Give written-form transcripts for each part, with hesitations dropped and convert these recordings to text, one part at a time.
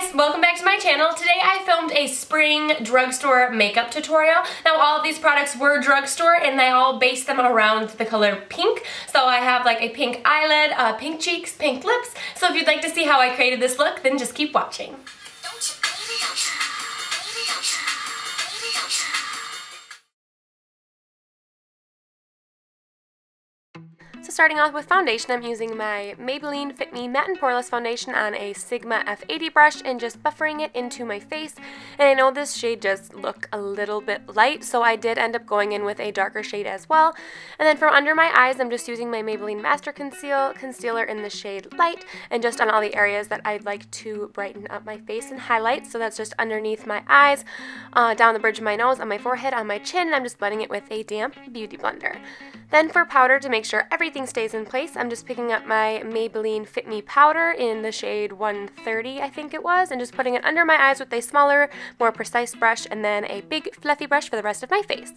guys, welcome back to my channel. Today I filmed a spring drugstore makeup tutorial. Now all of these products were drugstore and I all based them around the color pink. So I have like a pink eyelid, pink cheeks, pink lips. So if you'd like to see how I created this look, then just keep watching. So starting off with foundation, I'm using my Maybelline Fit Me Matte and Poreless Foundation on a Sigma F80 brush and just buffering it into my face. And I know this shade does look a little bit light, so I did end up going in with a darker shade as well. And then from under my eyes, I'm just using my Maybelline Master Concealer in the shade Light, and just on all the areas that I'd like to brighten up my face and highlight. So that's just underneath my eyes, down the bridge of my nose, on my forehead, on my chin, and I'm just blending it with a damp beauty blender. Then for powder, to make sure everything stays in place, I'm just picking up my Maybelline Fit Me powder in the shade 130, I think it was, and just putting it under my eyes with a smaller, more precise brush, and then a big fluffy brush for the rest of my face.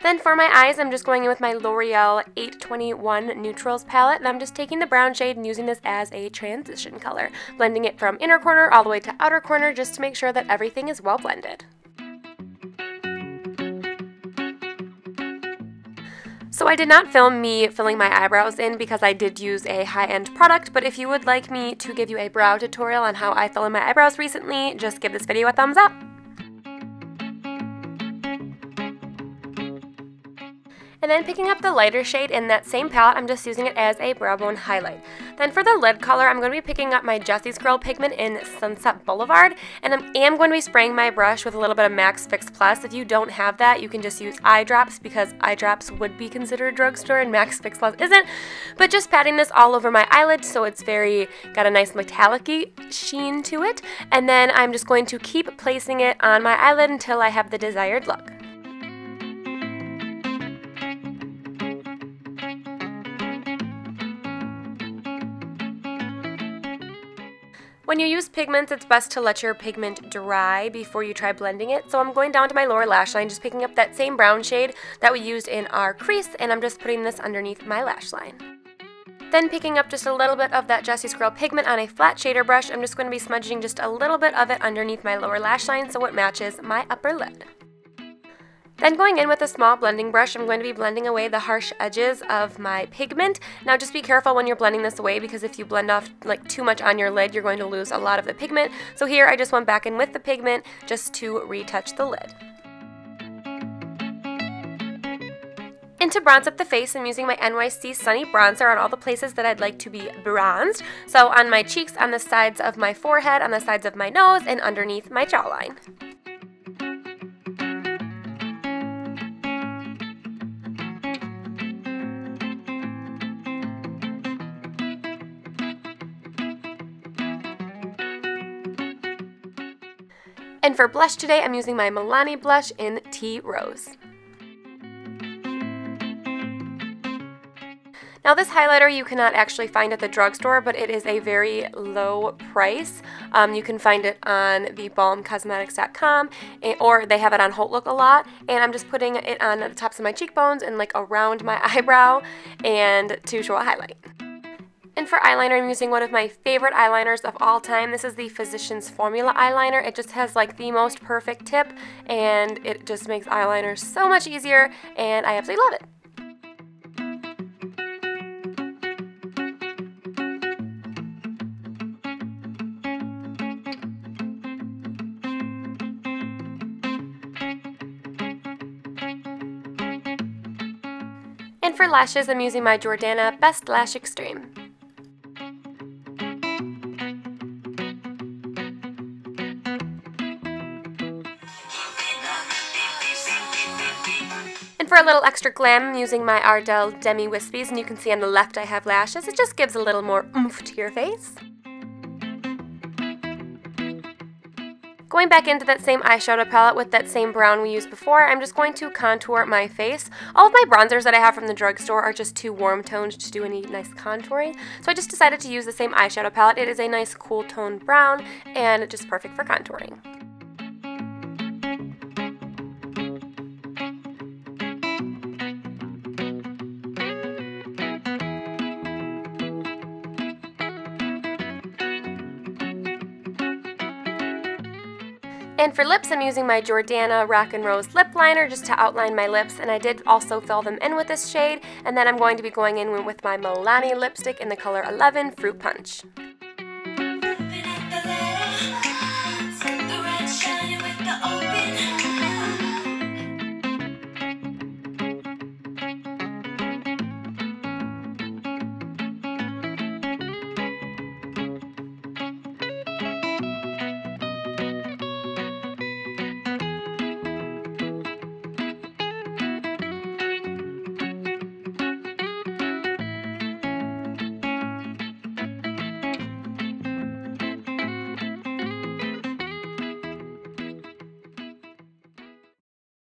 Then for my eyes, I'm just going in with my Loreal 821 Neutrals palette, and I'm just taking the brown shade and using this as a transition color, blending it from inner corner all the way to outer corner just to make sure that everything is well blended. So I did not film me filling my eyebrows in because I did use a high-end product, but if you would like me to give you a brow tutorial on how I fill in my eyebrows recently, just give this video a thumbs up. And then picking up the lighter shade in that same palette, I'm just using it as a brow bone highlight. Then for the lid color, I'm going to be picking up my Jessie's Girl pigment in Sunset Blvd, and I am going to be spraying my brush with a little bit of Max Fix Plus. If you don't have that, you can just use eye drops because eye drops would be considered drugstore and Max Fix Plus isn't. But just patting this all over my eyelid so it's got a nice metallic-y sheen to it. And then I'm just going to keep placing it on my eyelid until I have the desired look. When you use pigments, it's best to let your pigment dry before you try blending it. So I'm going down to my lower lash line, just picking up that same brown shade that we used in our crease, and I'm just putting this underneath my lash line. Then picking up just a little bit of that Jessie's Girl pigment on a flat shader brush, I'm just going to be smudging just a little bit of it underneath my lower lash line so it matches my upper lid. Then going in with a small blending brush, I'm going to be blending away the harsh edges of my pigment. Now just be careful when you're blending this away because if you blend off like too much on your lid, you're going to lose a lot of the pigment. So here I just went back in with the pigment just to retouch the lid. And to bronze up the face, I'm using my NYC Sunny Bronzer on all the places that I'd like to be bronzed. So on my cheeks, on the sides of my forehead, on the sides of my nose, and underneath my jawline. And for blush today, I'm using my Milani blush in Tea Rose. Now this highlighter you cannot actually find at the drugstore, but it is a very low price. You can find it on the balmcosmetics.com, or they have it on Holt Look a lot. And I'm just putting it on the tops of my cheekbones and like around my eyebrow and to show a highlight. And for eyeliner, I'm using one of my favorite eyeliners of all time. This is the Physicians Formula eyeliner. It just has like the most perfect tip, and it just makes eyeliner so much easier, and I absolutely love it. And for lashes, I'm using my Jordana Best Lash Extreme. For a little extra glam, I'm using my Ardel Demi Wispies, and you can see on the left I have lashes. It just gives a little more oomph to your face. Going back into that same eyeshadow palette with that same brown we used before, I'm just going to contour my face. All of my bronzers that I have from the drugstore are just too warm toned to do any nice contouring, so I just decided to use the same eyeshadow palette. It is a nice cool toned brown and just perfect for contouring. And for lips, I'm using my Jordana Rock and Rose lip liner just to outline my lips, and I did also fill them in with this shade, and then I'm going to be going in with my Milani lipstick in the color 11 Fruit Punch.